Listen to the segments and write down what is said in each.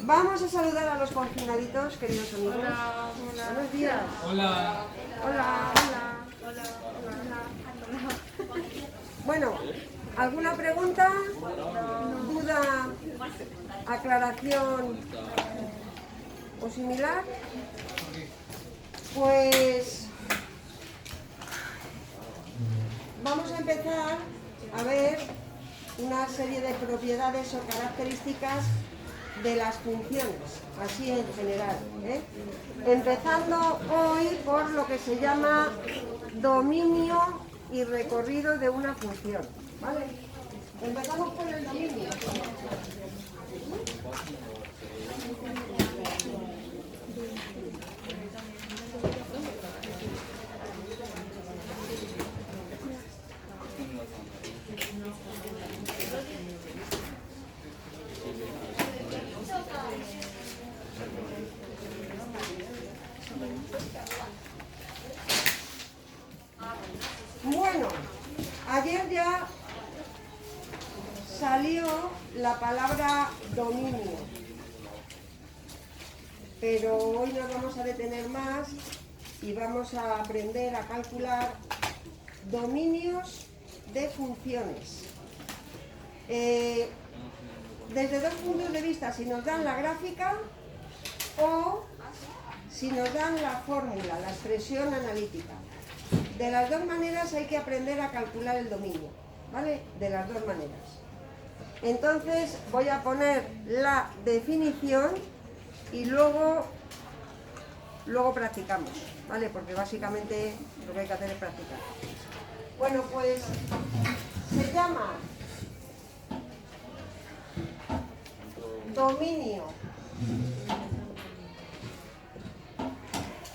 Vamos a saludar a los confinaditos, queridos amigos. Hola. Buenos días. Hola. Hola. Hola. Bueno, ¿alguna pregunta? ¿Duda? ¿Aclaración? ¿O similar? Pues vamos a empezar a ver una serie de propiedades o características de las funciones, así en general, ¿eh? Empezando hoy por lo que se llama dominio y recorrido de una función, ¿vale? Empezamos por el dominio. Bueno, ayer ya salió la palabra dominio, pero hoy nos vamos a detener más y vamos a aprender a calcular dominios de funciones. Desde dos puntos de vista, si nos dan la gráfica o si nos dan la fórmula, la expresión analítica. De las dos maneras hay que aprender a calcular el dominio, ¿vale? De las dos maneras. Entonces voy a poner la definición y luego practicamos, ¿vale? Porque básicamente lo que hay que hacer es practicar. Bueno, pues se llama dominio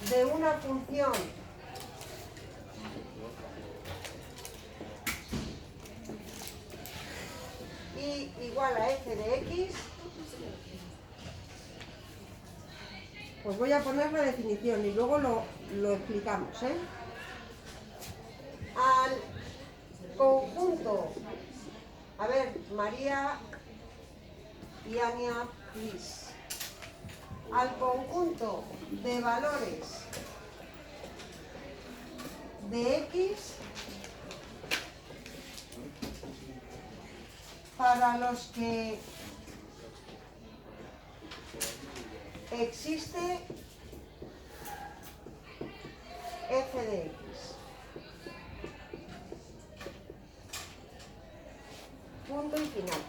de una función y igual a f de x. Pues voy a poner la definición y luego lo explicamos, ¿eh? Al conjunto, a ver, María y Ania, please. Al conjunto de valores de x para los que existe f de x. Punto y final.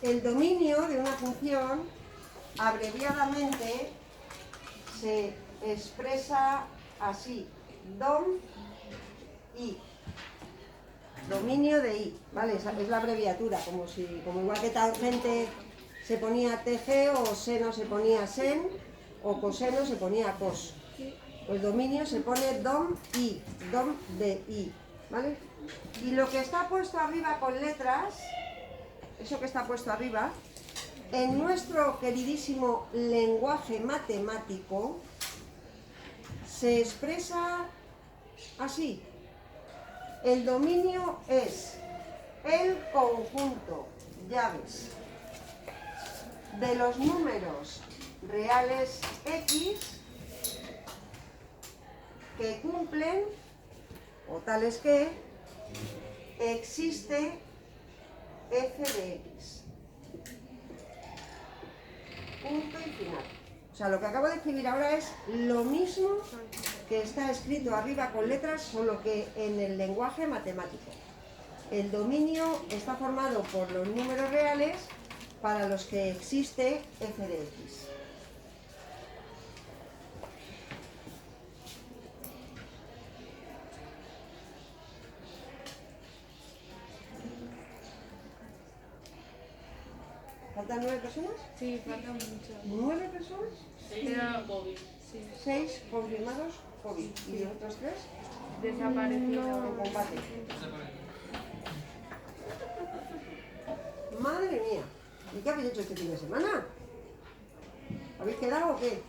El dominio de una función, abreviadamente, se expresa así: dom i. Dominio de i, ¿vale? Es la abreviatura, como igual que tangente se ponía tg, o seno se ponía sen, o coseno se ponía cos. Pues dominio se pone dom de i, ¿vale? Y lo que está puesto arriba con letras, eso que está puesto arriba, en nuestro queridísimo lenguaje matemático, se expresa así. El dominio es el conjunto, llaves, de los números reales x que cumplen, o tales que, existe f de x. Punto y final. O sea, lo que acabo de escribir ahora es lo mismo que está escrito arriba con letras, solo que en el lenguaje matemático. El dominio está formado por los números reales para los que existe f de x. ¿Faltan 9 personas? Sí, falta mucho. ¿9 personas? Pero, sí. 6 confirmados COVID. ¿Y los otros 3? Desaparecido. En combate. Madre mía. ¿Y qué habéis hecho este fin de semana? ¿Habéis quedado o qué?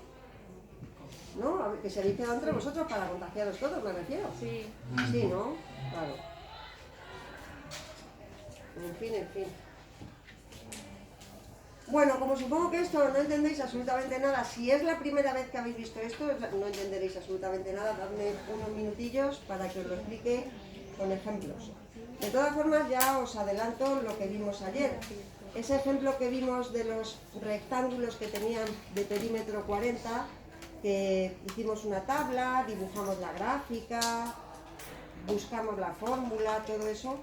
¿No? A ver, que se habéis quedado entre vosotros para contagiaros todos, me refiero. Sí. Sí, ¿no? Claro. En fin. Bueno, como supongo que esto no entendéis absolutamente nada, si es la primera vez que habéis visto esto, no entenderéis absolutamente nada, dadme unos minutillos para que os lo explique con ejemplos. De todas formas, ya os adelanto lo que vimos ayer. Ese ejemplo que vimos de los rectángulos que tenían de perímetro 40, que hicimos una tabla, dibujamos la gráfica, buscamos la fórmula, todo eso.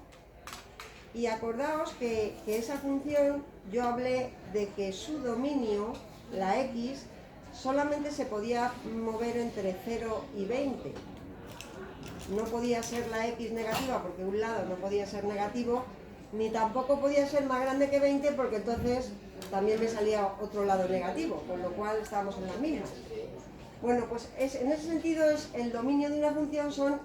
Y acordaos que esa función, yo hablé de que su dominio, la x, solamente se podía mover entre 0 y 20. No podía ser la x negativa porque un lado no podía ser negativo, ni tampoco podía ser más grande que 20 porque entonces también me salía otro lado negativo, con lo cual estábamos en la misma. Bueno, pues en ese sentido el dominio de una función son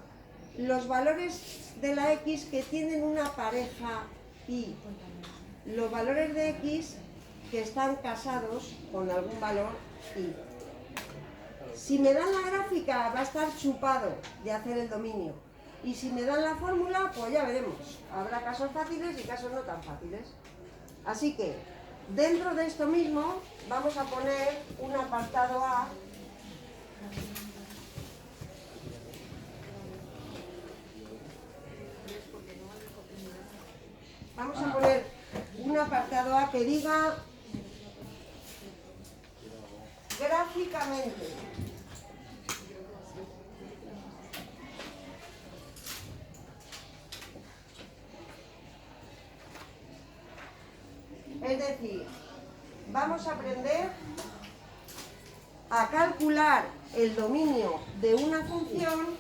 los valores de la x que tienen una pareja y los valores de x que están casados con algún valor y. Si me dan la gráfica va a estar chupado de hacer el dominio, y si me dan la fórmula pues ya veremos, habrá casos fáciles y casos no tan fáciles. Así que dentro de esto mismo vamos a poner un apartado A que diga gráficamente. Es decir, vamos a aprender a calcular el dominio de una función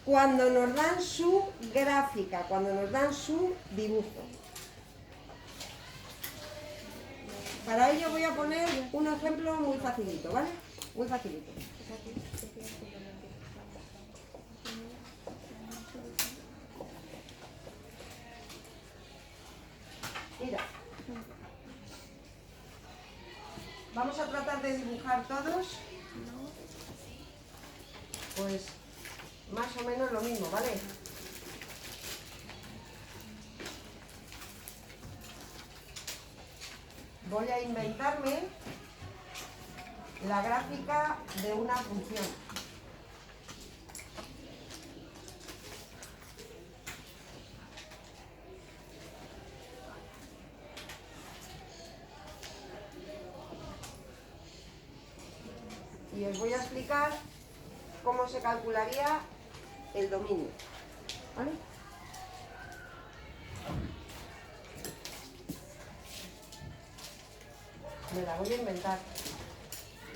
cuando nos dan su gráfica, cuando nos dan su dibujo. Para ello voy a poner un ejemplo muy facilito, ¿vale? Muy facilito. Mira. Vamos a tratar de dibujar todos, pues más o menos lo mismo, ¿vale? Voy a inventarme la gráfica de una función. Y os voy a explicar cómo se calcularía el dominio, ¿vale? Me la voy a inventar.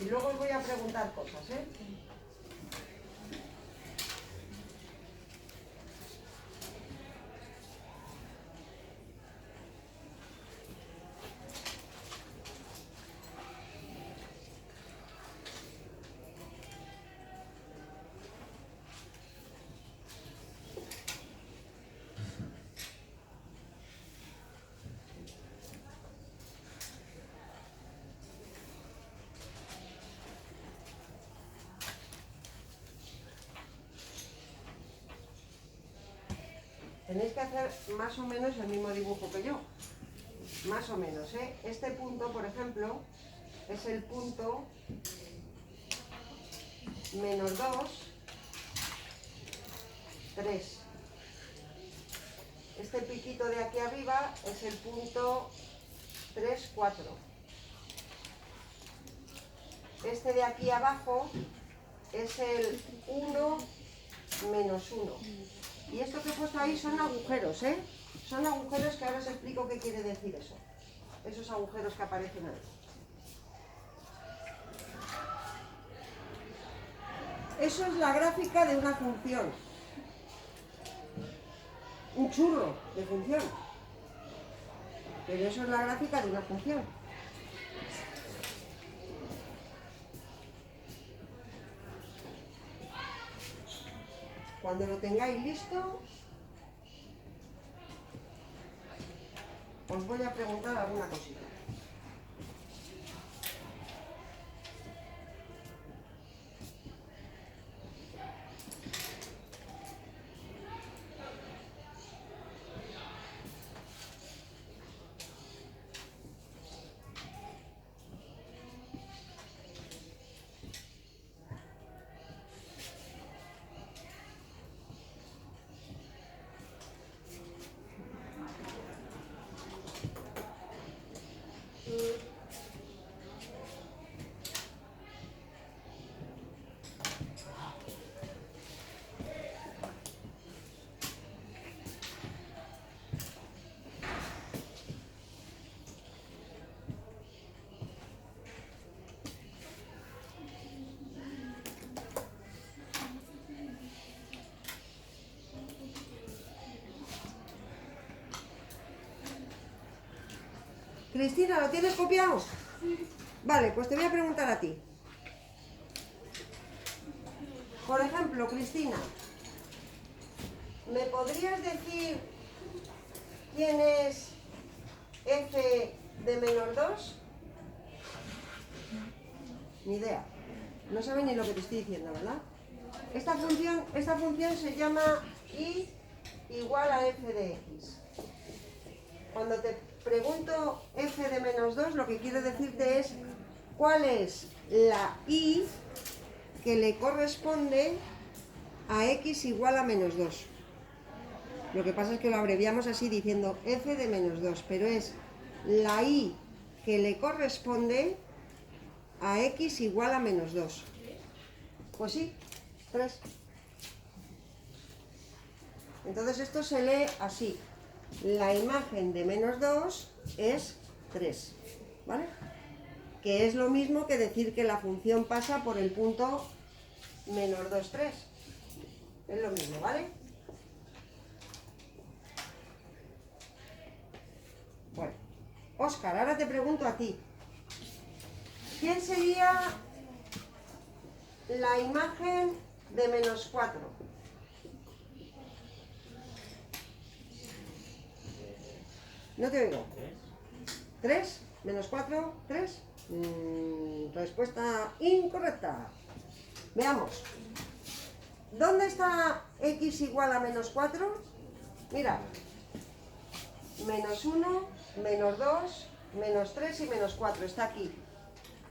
Y luego os voy a preguntar cosas, ¿eh? Tenéis que hacer más o menos el mismo dibujo que yo. Más o menos, ¿eh? Este punto, por ejemplo, es el punto -2, 3. Este piquito de aquí arriba es el punto 3, 4. Este de aquí abajo es el 1, -1. Y esto que he puesto ahí son agujeros, ¿eh? Son agujeros que ahora os explico qué quiere decir eso. Esos agujeros que aparecen ahí. Eso es la gráfica de una función. Un churro de función. Pero eso es la gráfica de una función. Cuando lo tengáis listo, os voy a preguntar alguna cosita. Cristina, ¿lo tienes copiado? Vale, pues te voy a preguntar a ti. Por ejemplo, Cristina, ¿me podrías decir quién es f de menos 2? Ni idea. No sabe ni lo que te estoy diciendo, ¿verdad? Esta función se llama y igual a f de x. Cuando te pregunto f de menos 2, lo que quiero decirte es cuál es la y que le corresponde a x igual a menos 2. Lo que pasa es que lo abreviamos así diciendo f de menos 2, pero es la y que le corresponde a x igual a menos 2. Pues sí, 3. Entonces esto se lee así. La imagen de menos 2 es 3, ¿vale? Que es lo mismo que decir que la función pasa por el punto menos 2, 3. Es lo mismo, ¿vale? Bueno, Óscar, ahora te pregunto a ti. ¿Quién sería la imagen de menos 4? No te oigo. ¿3? ¿Menos 4? ¿3? Respuesta incorrecta. Veamos. ¿Dónde está x igual a menos 4? Mira. Menos 1, menos 2, menos 3 y menos 4. Está aquí.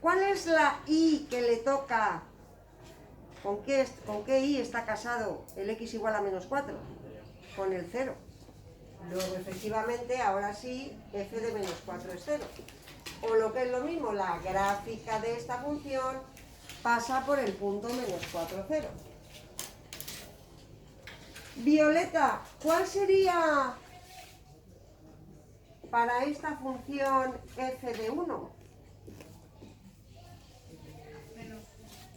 ¿Cuál es la y que le toca? ¿Con qué y está casado el x igual a menos 4? Con el 0. Luego, efectivamente, ahora sí, f de menos 4 es 0. O lo que es lo mismo, la gráfica de esta función pasa por el punto menos 4, 0. Violeta, ¿cuál sería para esta función f de 1?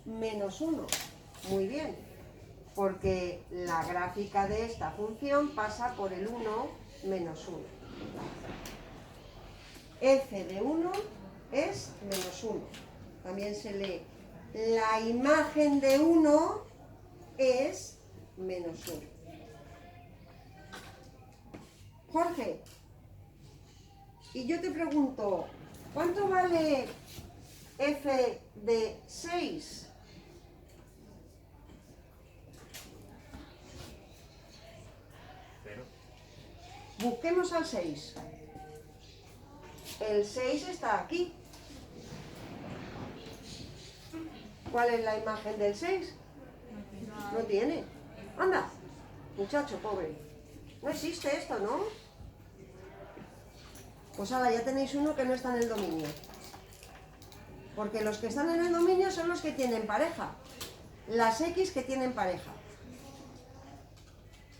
Menos 1. Muy bien. Porque la gráfica de esta función pasa por el 1 menos 1. F de 1 es menos 1. También se lee la imagen de 1 es menos 1. Jorge, y yo te pregunto, ¿cuánto vale f de 6? Busquemos al 6. El 6 está aquí. ¿Cuál es la imagen del 6? No tiene. Anda, muchacho pobre. No existe esto, ¿no? Pues ahora ya tenéis uno que no está en el dominio. Porque los que están en el dominio son los que tienen pareja. Las X que tienen pareja.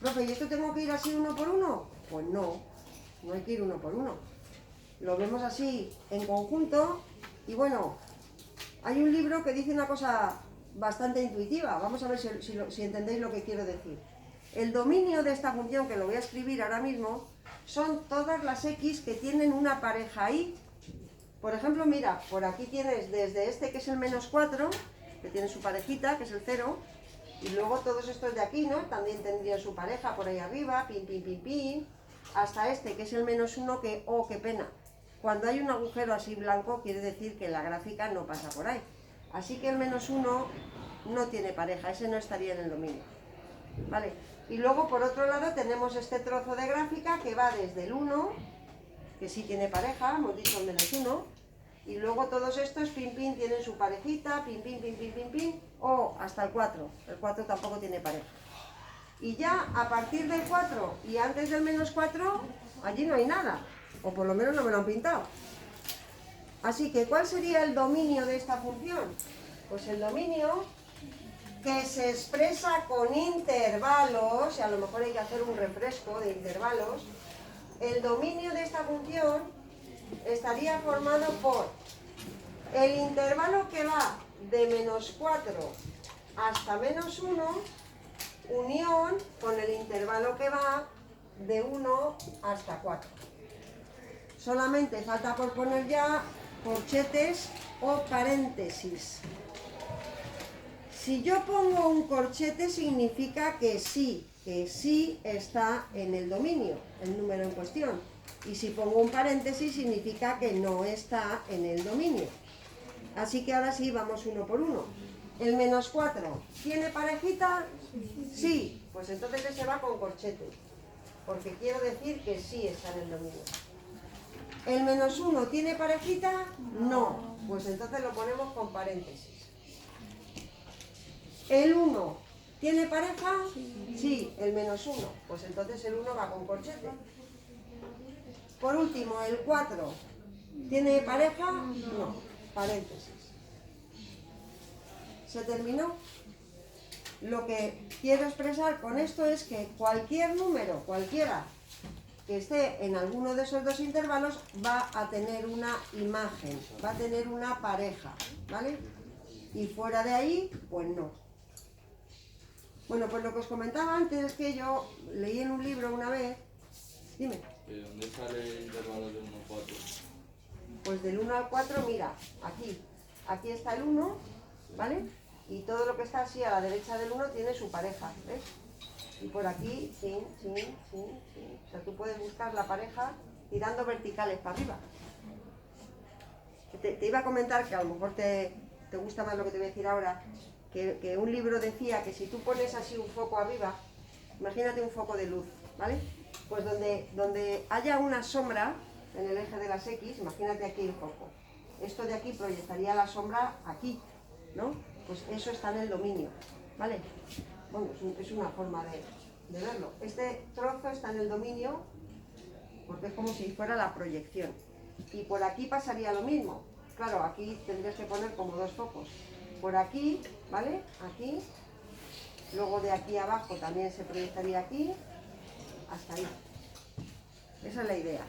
Profe, ¿y esto tengo que ir así uno por uno? Pues no, no hay que ir uno por uno. Lo vemos así en conjunto y bueno, hay un libro que dice una cosa bastante intuitiva. Vamos a ver si entendéis lo que quiero decir. El dominio de esta función, que lo voy a escribir ahora mismo, son todas las X que tienen una pareja y. Por ejemplo, mira, por aquí tienes desde este que es el menos 4, que tiene su parejita, que es el 0, y luego todos estos de aquí, ¿no? También tendrían su pareja por ahí arriba, pin, pin, pin, pin, hasta este que es el menos 1, que, oh, qué pena. Cuando hay un agujero así blanco, quiere decir que la gráfica no pasa por ahí. Así que el menos 1 no tiene pareja, ese no estaría en el dominio. ¿Vale? Y luego, por otro lado, tenemos este trozo de gráfica que va desde el 1, que sí tiene pareja, hemos dicho el menos 1, y luego todos estos, pin, pin, tienen su parejita, pin, pin, pin, pin, pin, pin, o hasta el 4. El 4 tampoco tiene pareja. Y ya a partir del 4 y antes del menos 4, allí no hay nada, o por lo menos no me lo han pintado. Así que, ¿cuál sería el dominio de esta función? Pues el dominio, que se expresa con intervalos, y a lo mejor hay que hacer un refresco de intervalos, el dominio de esta función estaría formado por el intervalo que va de menos 4 hasta menos 1, unión con el intervalo que va de 1 hasta 4. Solamente falta por poner ya corchetes o paréntesis. Si yo pongo un corchete significa que sí está en el dominio, el número en cuestión. Y si pongo un paréntesis significa que no está en el dominio. Así que ahora sí, vamos uno por uno. El -4, ¿tiene parejita? Sí, pues entonces ese va con corchete, porque quiero decir que sí está en el dominio. ¿El -1 tiene parejita? No, pues entonces lo ponemos con paréntesis. ¿El 1 tiene pareja? Sí, el -1, pues entonces el 1 va con corchete. Por último, el 4, ¿tiene pareja? No, paréntesis. ¿Se terminó? Lo que quiero expresar con esto es que cualquier número, cualquiera, que esté en alguno de esos dos intervalos va a tener una imagen, va a tener una pareja, ¿vale? Y fuera de ahí, pues no. Bueno, pues lo que os comentaba antes es que yo leí en un libro una vez, dime. ¿De dónde sale el intervalo de 1 a 4? Pues del 1 al 4, mira, aquí está el 1, ¿vale? Y todo lo que está así a la derecha del 1 tiene su pareja, ¿ves? Y por aquí, sí. O sea, tú puedes buscar la pareja tirando verticales para arriba. Te iba a comentar que a lo mejor te gusta más lo que te voy a decir ahora, que un libro decía que si tú pones así un foco arriba, imagínate un foco de luz, ¿vale? Pues donde haya una sombra en el eje de las X, imagínate aquí el foco. Esto de aquí proyectaría la sombra aquí, ¿no? Pues eso está en el dominio, ¿vale? Bueno, es una forma de verlo. Este trozo está en el dominio porque es como si fuera la proyección. Y por aquí pasaría lo mismo. Claro, aquí tendrías que poner como dos focos. Por aquí, ¿vale? Aquí. Luego de aquí abajo también se proyectaría aquí. Hasta ahí. Esa es la idea,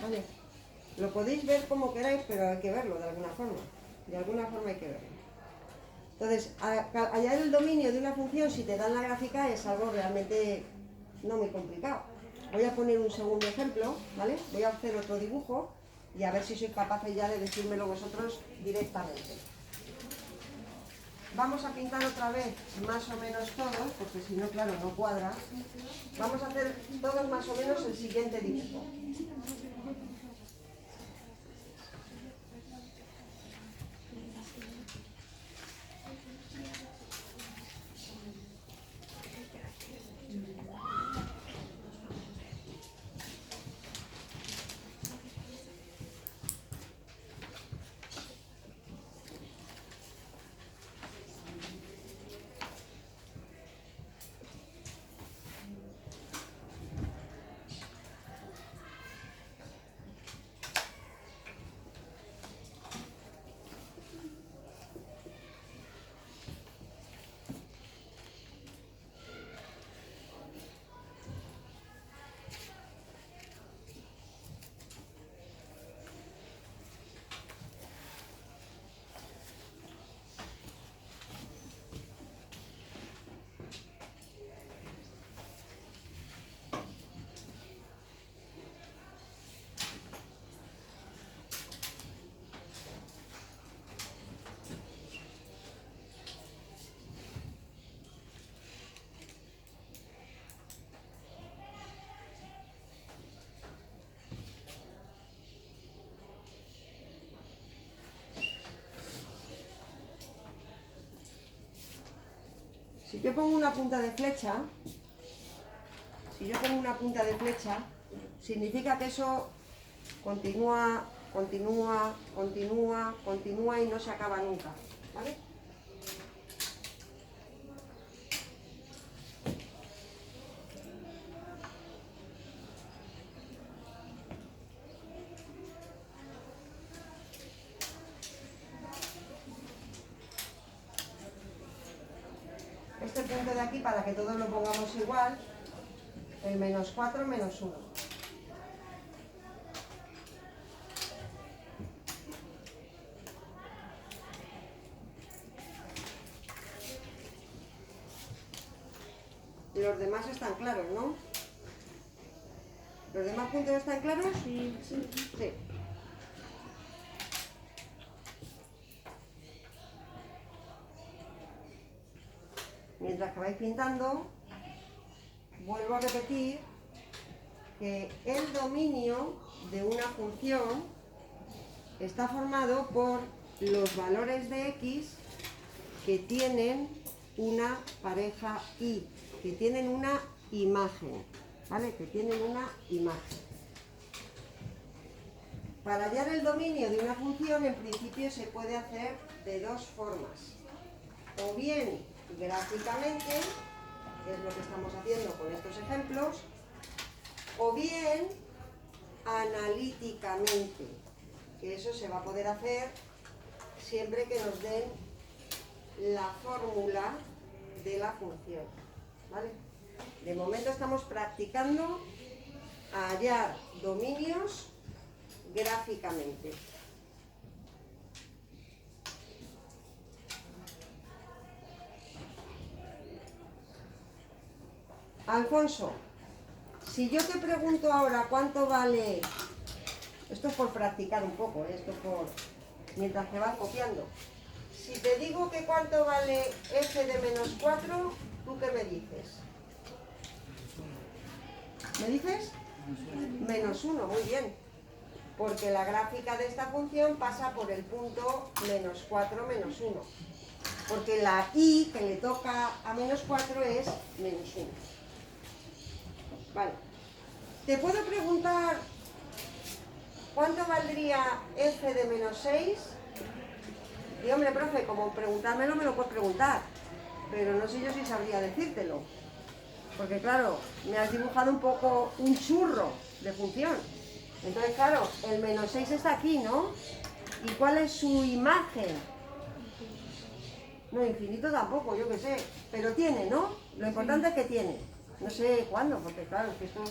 ¿vale? Lo podéis ver como queráis, pero hay que verlo de alguna forma. De alguna forma hay que verlo. Entonces, hallar el dominio de una función, si te dan la gráfica, es algo realmente no muy complicado. Voy a poner un segundo ejemplo, ¿vale? Voy a hacer otro dibujo y a ver si sois capaces ya de decírmelo vosotros directamente. Vamos a pintar otra vez más o menos todos, porque si no, claro, no cuadra. Vamos a hacer todos más o menos el siguiente dibujo. Si yo pongo una punta de flecha, significa que eso continúa y no se acaba nunca, ¿vale? Este punto de aquí, para que todos lo pongamos igual, el -4 menos 1. Y los demás están claros, ¿no? ¿Los demás puntos están claros? Sí. Sí. Mientras que vais pintando, vuelvo a repetir que el dominio de una función está formado por los valores de x que tienen una pareja y, que tienen una imagen, ¿vale? Que tienen una imagen. Para hallar el dominio de una función, en principio se puede hacer de dos formas. O bien gráficamente, que es lo que estamos haciendo con estos ejemplos, o bien analíticamente, que eso se va a poder hacer siempre que nos den la fórmula de la función, ¿vale? De momento estamos practicando a hallar dominios gráficamente. Alfonso, si yo te pregunto ahora cuánto vale, esto es por practicar un poco, esto es por mientras que van copiando. Si te digo que cuánto vale f de menos 4, ¿tú qué me dices? ¿Me dices? Menos 1, muy bien. Porque la gráfica de esta función pasa por el punto menos 4, menos 1. Porque la y que le toca a menos 4 es menos 1. Vale. Te puedo preguntar cuánto valdría f de menos 6. Y hombre, profe, como preguntármelo me lo puedes preguntar, pero no sé yo si sabría decírtelo. Porque claro, me has dibujado un poco un churro de función. Entonces claro, el menos 6 está aquí, ¿no? ¿Y cuál es su imagen? No, infinito tampoco, yo qué sé. Pero tiene, ¿no? Lo importante es que tiene. No sé cuándo, porque claro, es que esto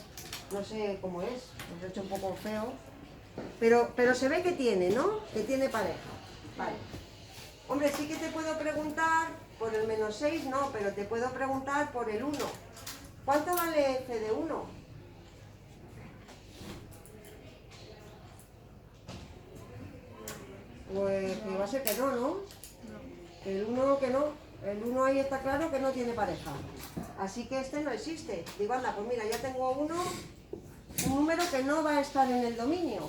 no sé cómo es. Lo he hecho un poco feo. Pero se ve que tiene, ¿no? Que tiene pareja. Vale. Hombre, sí que te puedo preguntar por el menos 6, no, pero te puedo preguntar por el 1. ¿Cuánto vale f de 1? Pues que va a ser que no, ¿no? El 1 que no. El 1 ahí está claro que no tiene pareja. Así que este no existe. Digo, anda, pues mira, ya tengo un número que no va a estar en el dominio.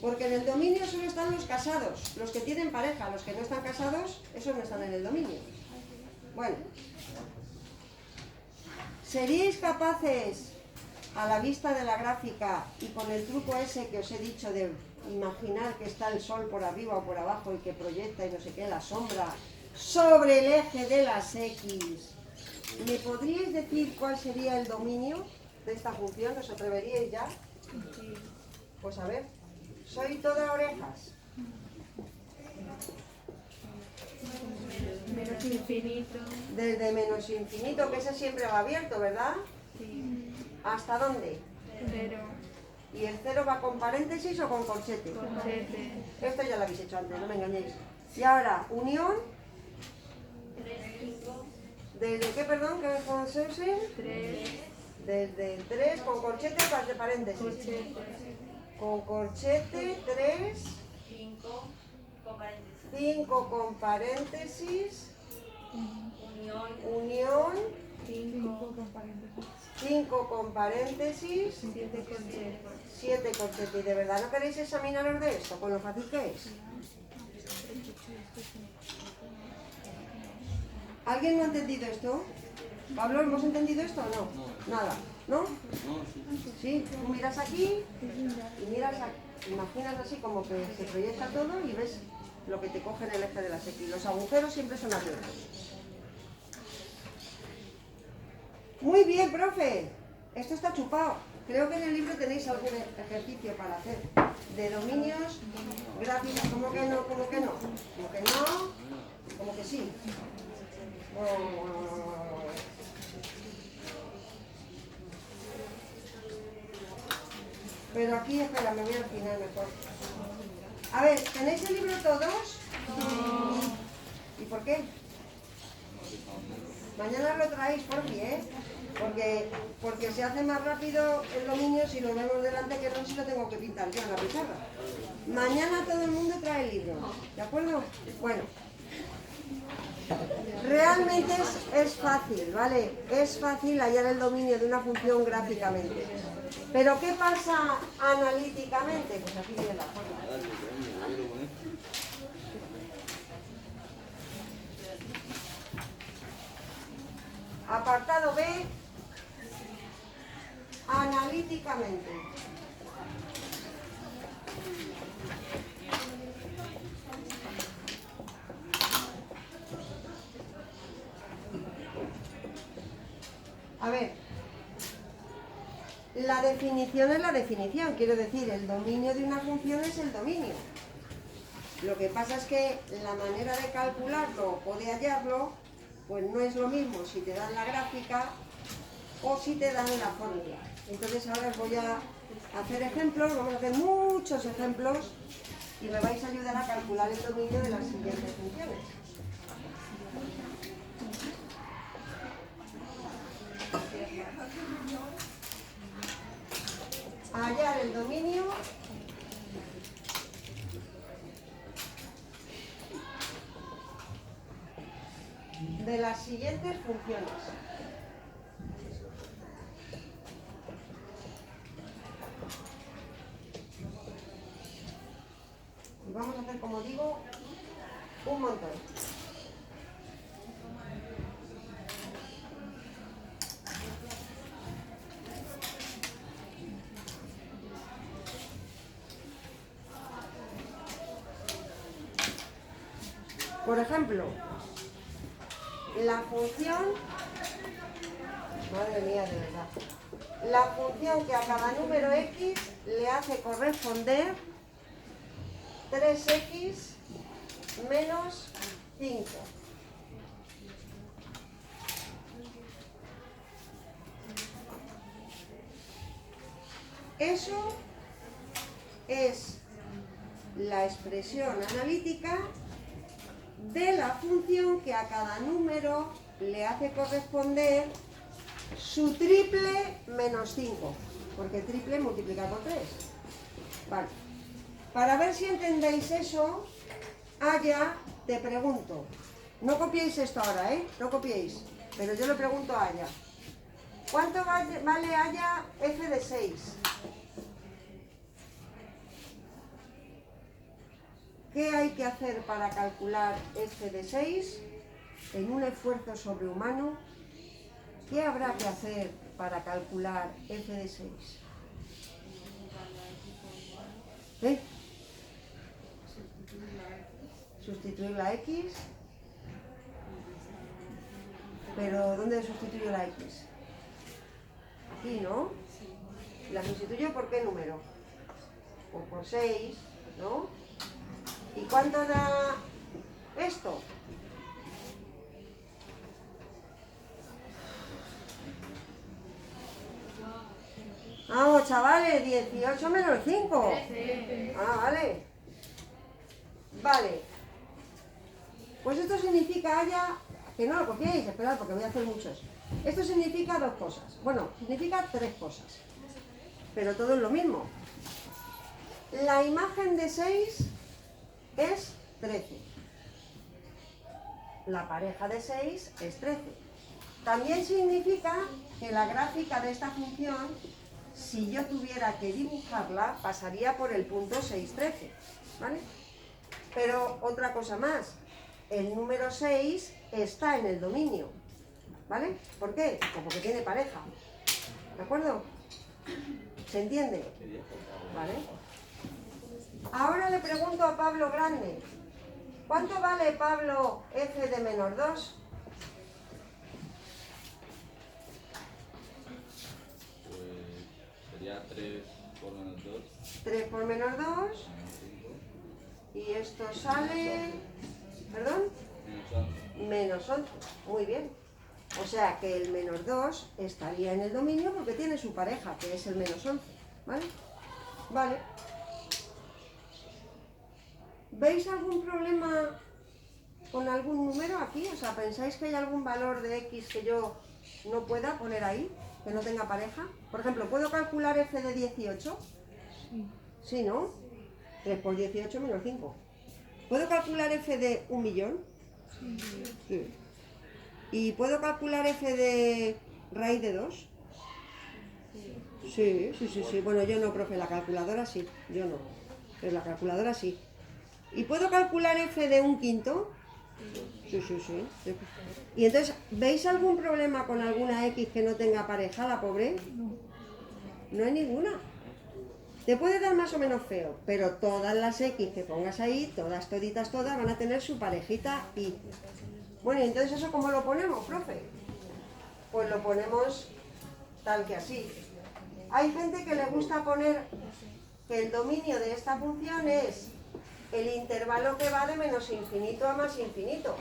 Porque en el dominio solo están los casados, los que tienen pareja. Los que no están casados, esos no están en el dominio. Bueno. ¿Seríais capaces, a la vista de la gráfica y con el truco ese que os he dicho de imaginar que está el sol por arriba o por abajo y que proyecta y no sé qué, la sombra, sobre el eje de las X, ¿me podríais decir cuál sería el dominio de esta función? ¿Os atreveríais ya? Pues a ver, soy toda orejas. Menos infinito. Desde menos infinito, que ese siempre va abierto, ¿verdad? Sí. ¿Hasta dónde? 0. ¿Y el 0 va con paréntesis o con corchete? Corchete. Esto ya lo habéis hecho antes, no me engañéis. Y ahora, unión. ¿Desde qué, perdón? ¿Qué es con Seusen? 3. Desde el 3 con corchete para de paréntesis. Corchete. Con corchete 3. 5 con paréntesis. Unión. 5 con paréntesis. 5 con paréntesis. 7 corchete. 7 corchete. ¿Y de verdad no queréis examinaros de esto? Con lo fácil que es. ¿Alguien no ha entendido esto? Pablo, ¿hemos entendido esto o no? No. Nada. ¿No? No, sí. Sí, tú miras aquí y miras aquí. Imaginas así como que se proyecta todo y ves lo que te coge en el eje de las X. Los agujeros siempre son abiertos. Muy bien, profe. Esto está chupado. Creo que en el libro tenéis algún ejercicio para hacer de dominios gráficos. ¿Cómo que no? ¿Cómo que no? ¿Cómo que no? ¿Cómo que sí? Pero aquí, espera, me voy al final mejor. A ver, ¿tenéis el libro todos? ¿Y por qué? Mañana lo traéis por mí, ¿eh? Porque se hace más rápido el dominio si lo vemos delante que no si lo tengo que pintar yo en la pizarra. Mañana todo el mundo trae el libro, ¿de acuerdo? Bueno, realmente es fácil, ¿vale? Es fácil hallar el dominio de una función gráficamente. Pero ¿qué pasa analíticamente? Pues aquí viene la forma. Apartado B, analíticamente. A ver, la definición es la definición, quiero decir, el dominio de una función es el dominio. Lo que pasa es que la manera de calcularlo o de hallarlo, pues no es lo mismo si te dan la gráfica o si te dan la fórmula. Entonces ahora os voy a hacer ejemplos, vamos a hacer muchos ejemplos y me vais a ayudar a calcular el dominio de las siguientes funciones. Hallar el dominio de las siguientes funciones. Y vamos a hacer, como digo, un montón. Por ejemplo, la función, madre mía, de verdad, la función que a cada número x le hace corresponder 3x menos 5. Eso es la expresión analítica de la función que a cada número le hace corresponder su triple menos 5, porque triple multiplica por 3. Vale. Para ver si entendéis eso, Aya, te pregunto, no copiéis esto ahora, no copiéis, pero yo le pregunto a Aya, ¿cuánto vale Aya f de 6? ¿Qué hay que hacer para calcular f de 6 en un esfuerzo sobrehumano? ¿Qué habrá que hacer para calcular f de 6? Sustituir la x. ¿Pero dónde sustituyo la x? Aquí, ¿no? ¿La sustituyo por qué número? Pues por 6, ¿no? ¿Y cuánto da esto? Vamos, chavales, 18 menos 5. Ah, vale. Vale. Pues esto significa, Aya, que no lo copiéis, esperad, porque voy a hacer muchos. Esto significa dos cosas. Bueno, significa tres cosas. Pero todo es lo mismo. La imagen de 6 es 13. La pareja de 6 es 13. También significa que la gráfica de esta función, si yo tuviera que dibujarla, pasaría por el punto 6, 13. ¿Vale? Pero otra cosa más, el número 6 está en el dominio. ¿Vale? ¿Por qué? Pues porque tiene pareja. ¿De acuerdo? ¿Se entiende? ¿Vale? Ahora le pregunto a Pablo Grande, ¿cuánto vale, Pablo, f de menos 2? Pues sería 3 por menos 2. 3 por menos 2. Menos 5. Y esto sale... ¿Perdón? Menos 11. Menos 11. Muy bien. O sea que el menos 2 estaría en el dominio porque tiene su pareja, que es el menos 11. ¿Vale? Vale. ¿Veis algún problema con algún número aquí? O sea, ¿pensáis que hay algún valor de x que yo no pueda poner ahí, que no tenga pareja? Por ejemplo, ¿puedo calcular f de 18? Sí, ¿no? 3 por 18 menos 5. ¿Puedo calcular f de 1.000.000? Sí. ¿Y puedo calcular f de raíz de 2? Sí. Bueno, yo no, profe, la calculadora sí. Yo no. Pero la calculadora sí. ¿Y puedo calcular f de 1/5? Sí. ¿Y entonces, veis algún problema con alguna x que no tenga pareja, la pobre? No hay ninguna. Te puede dar más o menos feo, pero todas las x que pongas ahí, todas, van a tener su parejita y... Bueno, ¿y entonces eso cómo lo ponemos, profe? Pues lo ponemos tal que así. Hay gente que le gusta poner que el dominio de esta función es el intervalo que va de menos infinito a más infinito.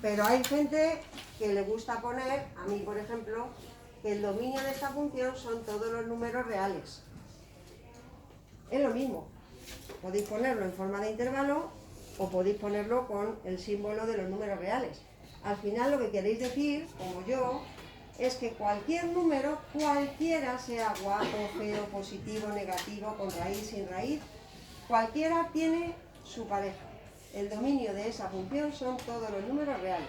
Pero hay gente que le gusta poner, a mí por ejemplo, que el dominio de esta función son todos los números reales. Es lo mismo. Podéis ponerlo en forma de intervalo o podéis ponerlo con el símbolo de los números reales. Al final lo que queréis decir, como yo, es que cualquier número, cualquiera, sea guapo, feo, positivo, negativo, con raíz, sin raíz, cualquiera tiene su pareja. El dominio de esa función son todos los números reales.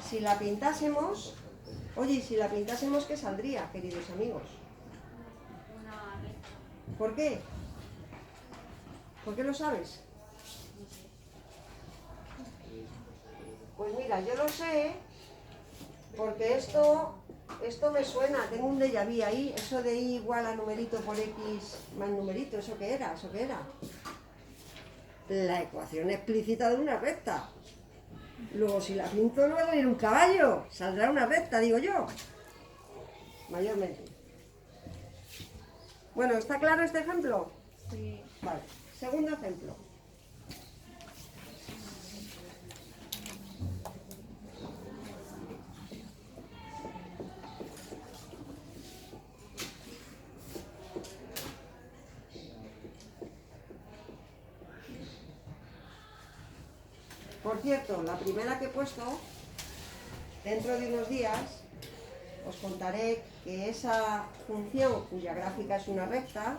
Si la pintásemos, oye, ¿y si la pintásemos qué saldría, queridos amigos? Una recta. ¿Por qué? ¿Por qué lo sabes? Pues mira, yo lo sé porque esto me suena, tengo un déjà vu ahí, eso de y igual a numerito por x más numerito, ¿eso qué era? La ecuación explícita de una recta. Luego si la pinto no va a salir un caballo, saldrá una recta, digo yo. Mayormente. Bueno, ¿está claro este ejemplo? Sí. Vale, segundo ejemplo. Por cierto, la primera que he puesto, dentro de unos días, os contaré que esa función, cuya gráfica es una recta,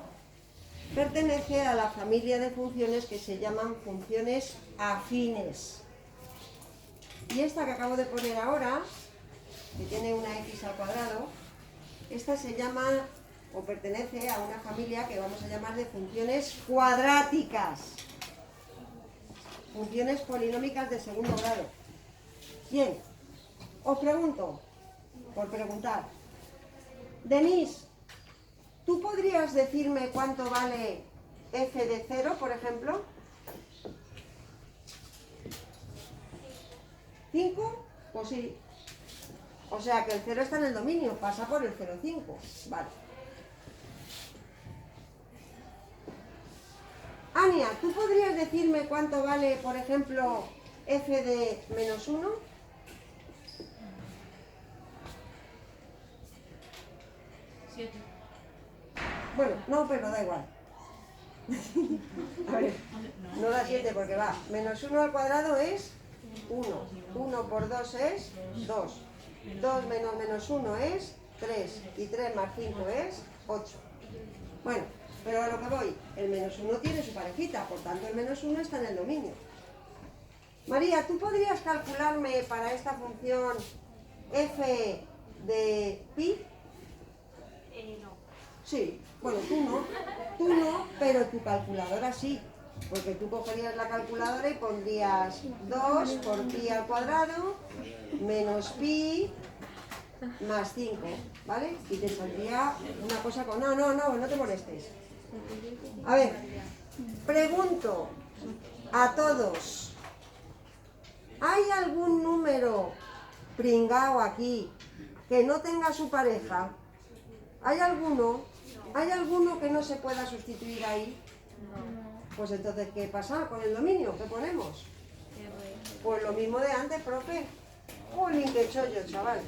pertenece a la familia de funciones que se llaman funciones afines. Y esta que acabo de poner ahora, que tiene una x al cuadrado, esta se llama o pertenece a una familia que vamos a llamar de funciones cuadráticas. Funciones polinómicas de segundo grado. Bien, os pregunto, por preguntar, Denise, ¿tú podrías decirme cuánto vale f de 0, por ejemplo? ¿5? Pues sí. O sea que el 0 está en el dominio, pasa por el 0,5. Vale. Ania, ¿tú podrías decirme cuánto vale, por ejemplo, f de menos 1? Bueno, no, pero da igual. A ver, no da 7 porque va. Menos 1 al cuadrado es 1. 1 por 2 es 2. 2 menos menos 1 es 3. Y 3 más 5 es 8. Bueno, pero a lo que voy, el menos 1 tiene su parejita, por tanto el menos 1 está en el dominio. María, ¿tú podrías calcularme para esta función f de pi? No. Sí, bueno, tú no, pero tu calculadora sí, porque tú cogerías la calculadora y pondrías 2 por pi al cuadrado menos pi más 5, ¿vale? Y te saldría una cosa con... No te molestes. A ver, pregunto a todos, ¿hay algún número pringao aquí que no tenga su pareja? ¿Hay alguno que no se pueda sustituir ahí? No. Pues entonces, ¿qué pasa con el dominio? ¿Qué ponemos? Pues lo mismo de antes, profe. ¡Jolín, qué chollo, chaval!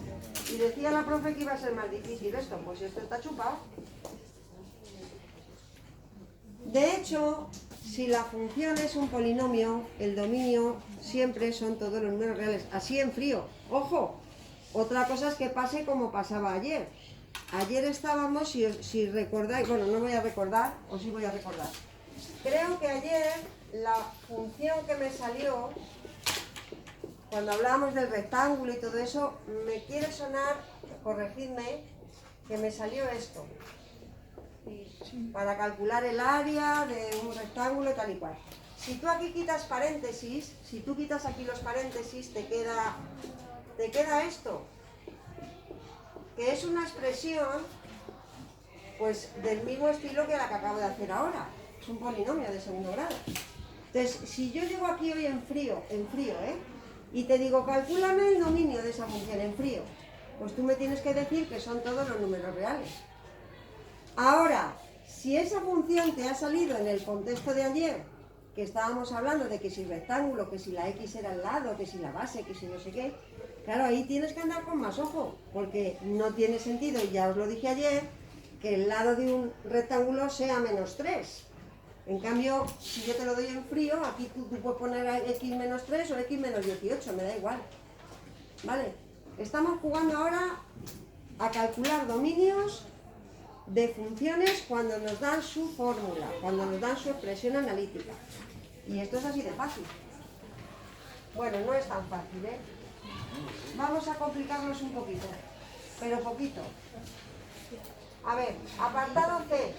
Y decía la profe que iba a ser más difícil esto, pues esto está chupado. De hecho, si la función es un polinomio, el dominio siempre son todos los números reales. Así en frío. ¡Ojo! Otra cosa es que pase como pasaba ayer. Ayer estábamos, si recordáis, bueno, no voy a recordar, o sí voy a recordar. Creo que ayer la función que me salió, cuando hablábamos del rectángulo y todo eso, me quiere sonar, corregidme, que me salió esto. Para calcular el área de un rectángulo tal y cual. Si tú aquí quitas paréntesis, si tú quitas aquí los paréntesis, te queda esto, que es una expresión pues del mismo estilo que la que acabo de hacer ahora. Es un polinomio de segundo grado. Entonces, si yo llego aquí hoy en frío, y te digo, calcúlame el dominio de esa función en frío, pues tú me tienes que decir que son todos los números reales. Ahora, si esa función te ha salido en el contexto de ayer, que estábamos hablando de que si rectángulo, que si la x era el lado, que si la base, que si no sé qué, claro, ahí tienes que andar con más ojo, porque no tiene sentido, y ya os lo dije ayer, que el lado de un rectángulo sea -3. En cambio, si yo te lo doy en frío, aquí tú puedes poner x -3 o x -18, me da igual. ¿Vale? Estamos jugando ahora a calcular dominios de funciones cuando nos dan su fórmula, cuando nos dan su expresión analítica. Y esto es así de fácil. Bueno, no es tan fácil, ¿eh? Vamos a complicarnos un poquito, pero poquito. A ver, apartado C.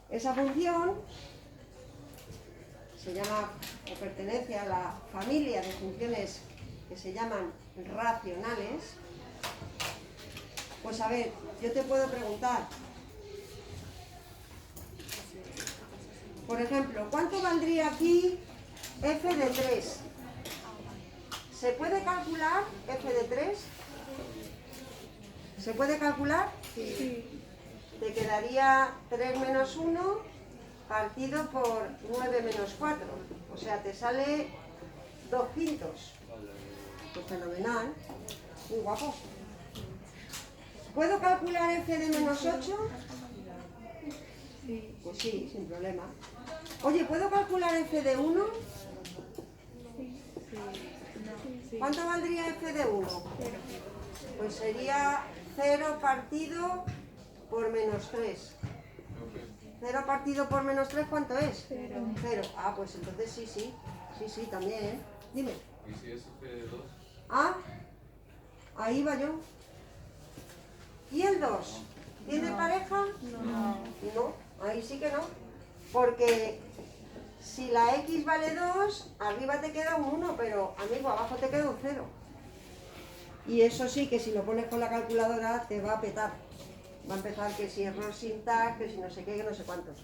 Esa función se llama o pertenece a la familia de funciones que se llaman racionales. Pues a ver, yo te puedo preguntar, por ejemplo, ¿cuánto valdría aquí f de 3? ¿Se puede calcular f de 3? ¿Se puede calcular? Sí. Te quedaría 3 menos 1 partido por 9 menos 4. O sea, te sale 2/5. Pues fenomenal. Muy guapo. ¿Puedo calcular f de -8? Sí. Pues sí, sin problema. Oye, ¿puedo calcular f de 1? Sí. ¿Cuánto valdría f de 1? Cero. Pues sería 0 partido por -3. 0 partido por -3, ¿cuánto es? 0. 0. Ah, pues entonces sí. Sí, también, ¿eh? Dime. ¿Y si es f de 2? Ah, ahí va yo. ¿Y el 2? ¿Tiene pareja? No. No, ahí sí que no. Porque si la x vale 2, arriba te queda un 1, pero amigo, abajo te queda un 0. Y eso sí que si lo pones con la calculadora te va a petar. Va a empezar que si error sintax, que si no sé qué, que no sé cuántos.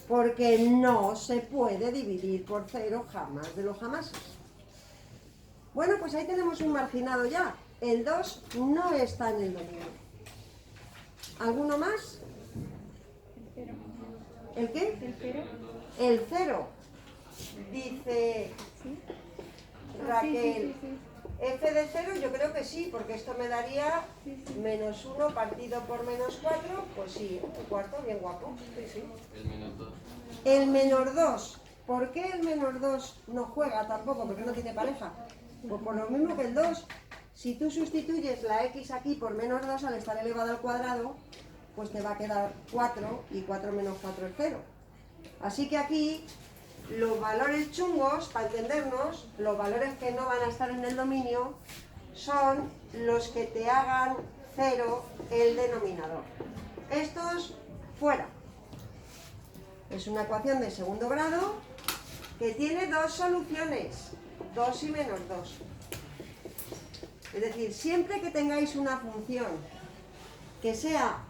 Porque no se puede dividir por 0 jamás de los jamases. Bueno, pues ahí tenemos un marginado ya. El 2 no está en el dominio. ¿Alguno más? El 0. ¿El qué? El 0. El 0. Dice Sí. Raquel. Sí. F de 0 yo creo que sí, porque esto me daría -1 partido por -4, pues sí, un cuarto, bien guapo. Sí. El menos 2. El -2. ¿Por qué el -2 no juega tampoco? Porque no tiene pareja. Pues por lo mismo que el 2. Si tú sustituyes la x aquí por -2 al estar elevado al cuadrado, pues te va a quedar 4 y 4 menos 4 es 0. Así que aquí los valores chungos, para entendernos, los valores que no van a estar en el dominio, son los que te hagan 0 el denominador. Estos, fuera. Es una ecuación de segundo grado que tiene dos soluciones, 2 y -2. Es decir, siempre que tengáis una función que sea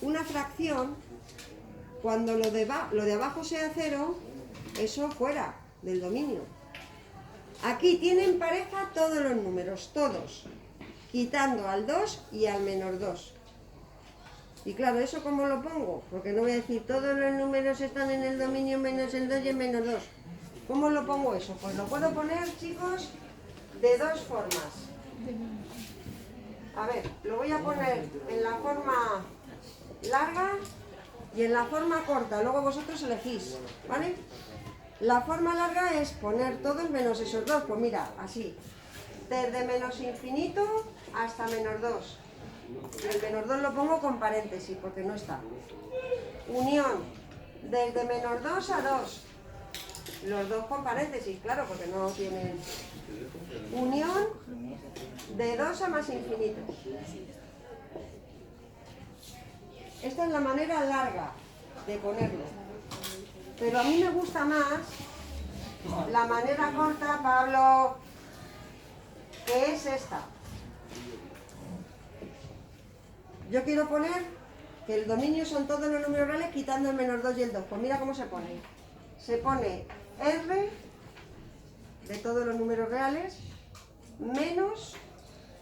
una fracción, cuando lo de abajo sea 0, eso fuera del dominio. Aquí tienen pareja todos los números, todos, quitando al 2 y al -2. Y claro, ¿eso cómo lo pongo? Porque no voy a decir todos los números están en el dominio menos el 2 y el -2. ¿Cómo lo pongo eso? Pues lo puedo poner, chicos, de dos formas. A ver, lo voy a poner en la forma larga y en la forma corta, luego vosotros elegís, ¿vale? La forma larga es poner todos menos esos dos, pues mira, así, desde menos infinito hasta menos 2. Y el menos 2 lo pongo con paréntesis porque no está. Unión, desde menos 2 a 2. Los dos con paréntesis, claro, porque no tienen. Unión de 2 a más infinito. Esta es la manera larga de ponerlo. Pero a mí me gusta más la manera corta, Pablo, que es esta. Yo quiero poner que el dominio son todos los números reales quitando el menos 2 y el 2. Pues mira cómo se pone. Se pone R de todos los números reales menos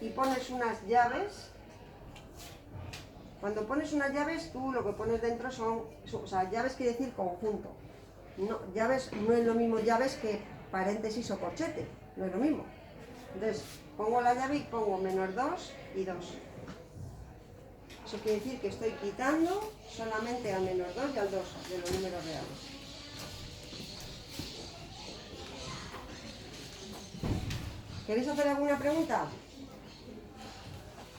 y pones unas llaves. Cuando pones unas llaves, tú lo que pones dentro son, o sea, llaves quiere decir conjunto. No, llaves no es lo mismo llaves que paréntesis o corchete, no es lo mismo. Entonces, pongo la llave y pongo menos 2 y 2. Eso quiere decir que estoy quitando solamente al menos 2 y al 2 de los números reales. ¿Queréis hacer alguna pregunta?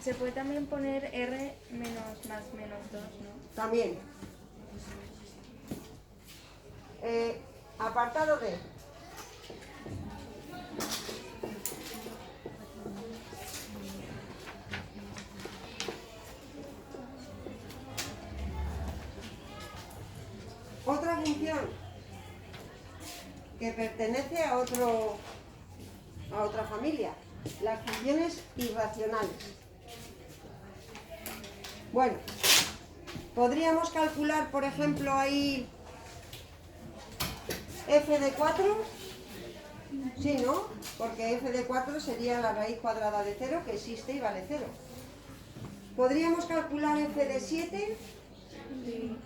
Se puede también poner R menos más menos 2, ¿no? También. Apartado D. Otra función que pertenece a otra familia, las funciones irracionales. Bueno, podríamos calcular, por ejemplo, ahí f de 4, sí, ¿no? Porque f de 4 sería la raíz cuadrada de 0, que existe y vale 0. ¿Podríamos calcular f de 7? Sí.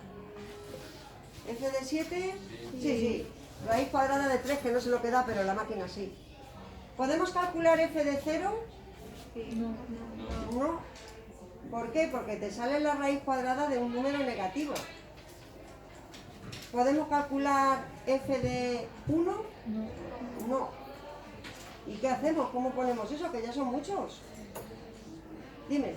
¿F de 7? Sí, sí. Raíz cuadrada de 3, que no sé lo que da, pero la máquina sí. ¿Podemos calcular f de 0? Sí. No. ¿Por qué? Porque te sale la raíz cuadrada de un número negativo. ¿Podemos calcular f de 1? No. ¿Y qué hacemos? ¿Cómo ponemos eso? Que ya son muchos. Dime.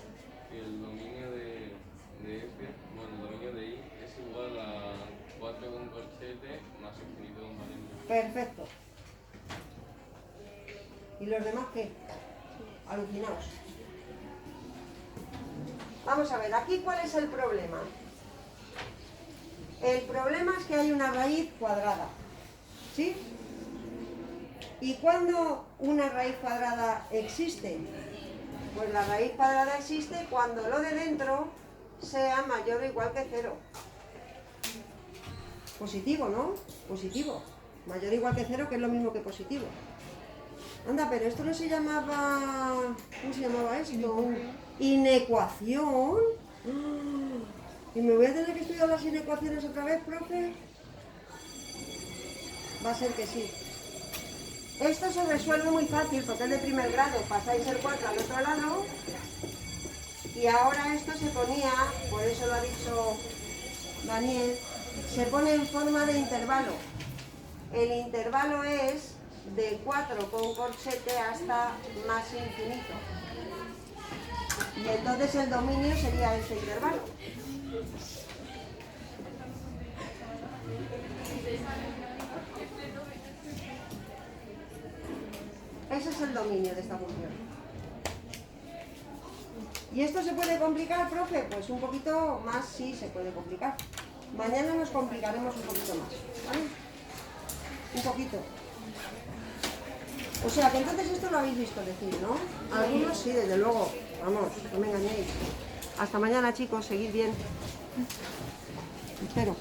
El dominio de F, bueno, el dominio de I es igual a 4 con corchete más infinito con paréntesis. Perfecto. ¿Y los demás qué? Alucinaos. Vamos a ver, aquí ¿cuál es el problema? El problema es que hay una raíz cuadrada, ¿sí? ¿Y cuándo una raíz cuadrada existe? Pues la raíz cuadrada existe cuando lo de dentro sea mayor o igual que 0. Positivo, ¿no? Positivo. Mayor o igual que 0, que es lo mismo que positivo. Anda, pero esto no se llamaba... ¿Cómo se llamaba esto? ¿Inecuación? ¿Y me voy a tener que estudiar las inecuaciones otra vez, profe? Va a ser que sí. Esto se resuelve muy fácil porque es de primer grado. Pasáis el 4 al otro lado. Y ahora esto se ponía, por eso lo ha dicho Daniel, se pone en forma de intervalo. El intervalo es de 4 con corchete hasta más infinito. Y entonces el dominio sería este intervalo. Ese es el dominio de esta función. ¿Y esto se puede complicar, profe? Pues un poquito más sí se puede complicar. Mañana nos complicaremos un poquito más, ¿vale? Un poquito. O sea, que entonces esto lo habéis visto decir, ¿no? Algunos sí, desde luego. Vamos, no me engañéis. Hasta mañana, chicos. Seguid bien. Espero.